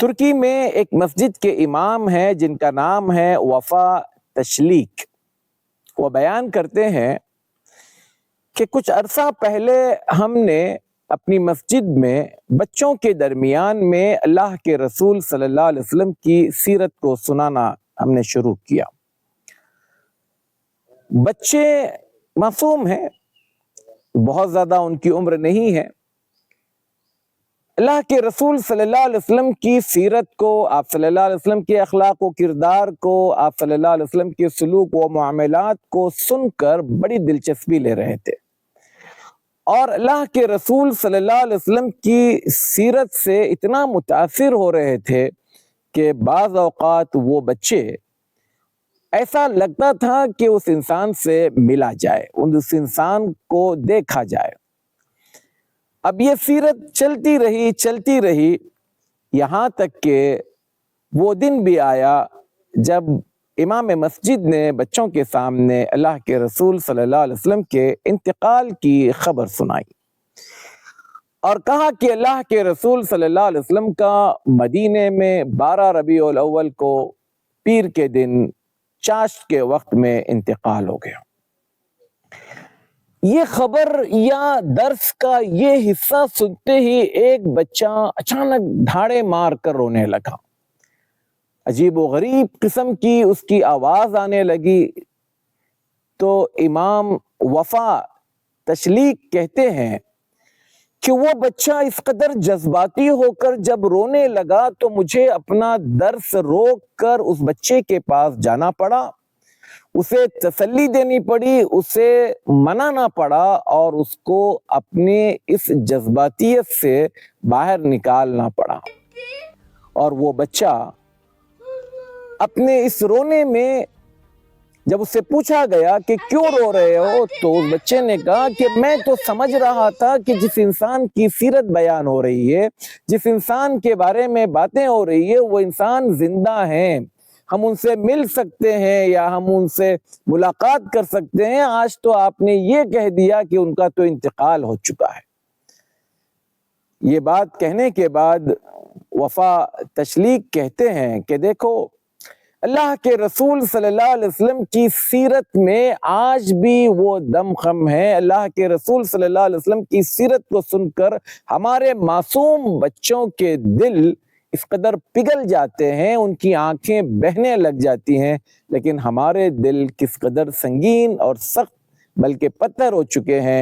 ترکی میں ایک مسجد کے امام ہیں جن کا نام ہے وفا تشلیق۔ وہ بیان کرتے ہیں کہ کچھ عرصہ پہلے ہم نے اپنی مسجد میں بچوں کے درمیان میں اللہ کے رسول صلی اللہ علیہ وسلم کی سیرت کو سنانا ہم نے شروع کیا۔ بچے معصوم ہیں، بہت زیادہ ان کی عمر نہیں ہے۔ اللہ کے رسول صلی اللہ علیہ وسلم کی سیرت کو، آپ صلی اللہ علیہ وسلم کے اخلاق و کردار کو، آپ صلی اللہ علیہ وسلم کے سلوک و معاملات کو سن کر بڑی دلچسپی لے رہے تھے، اور اللہ کے رسول صلی اللہ علیہ وسلم کی سیرت سے اتنا متاثر ہو رہے تھے کہ بعض اوقات وہ بچے ایسا لگتا تھا کہ اس انسان سے ملا جائے، اس انسان کو دیکھا جائے۔ اب یہ سیرت چلتی رہی یہاں تک کہ وہ دن بھی آیا جب امام مسجد نے بچوں کے سامنے اللہ کے رسول صلی اللہ علیہ وسلم کے انتقال کی خبر سنائی اور کہا کہ اللہ کے رسول صلی اللہ علیہ وسلم کا مدینے میں 12 ربیع الاول کو پیر کے دن چاشت کے وقت میں انتقال ہو گیا۔ یہ خبر یا درس کا یہ حصہ سنتے ہی ایک بچہ اچانک دھاڑے مار کر رونے لگا۔ عجیب و غریب قسم کی اس کی آواز آنے لگی تو امام وفا تشلیق کہتے ہیں کہ وہ بچہ اس قدر جذباتی ہو کر جب رونے لگا تو مجھے اپنا درس روک کر اس بچے کے پاس جانا پڑا، اسے تسلی دینی پڑی، اسے منانا پڑا اور اس کو اپنے اس جذباتیت سے باہر نکالنا پڑا۔ اور وہ بچہ اپنے اس رونے میں جب اس سے پوچھا گیا کہ کیوں رو رہے ہو تو اس بچے نے کہا کہ میں تو سمجھ رہا تھا کہ جس انسان کی سیرت بیان ہو رہی ہے، جس انسان کے بارے میں باتیں ہو رہی ہے، وہ انسان زندہ ہیں، ہم ان سے مل سکتے ہیں یا ہم ان سے ملاقات کر سکتے ہیں۔ آج تو آپ نے یہ کہہ دیا کہ ان کا تو انتقال ہو چکا ہے۔ یہ بات کہنے کے بعد وفا تشلیق کہتے ہیں کہ دیکھو، اللہ کے رسول صلی اللہ علیہ وسلم کی سیرت میں آج بھی وہ دم خم ہے۔ اللہ کے رسول صلی اللہ علیہ وسلم کی سیرت کو سن کر ہمارے معصوم بچوں کے دل اس قدر پگھل جاتے ہیں، ان کی آنکھیں بہنے لگ جاتی ہیں، لیکن ہمارے دل کس قدر سنگین اور سخت بلکہ پتھر ہو چکے ہیں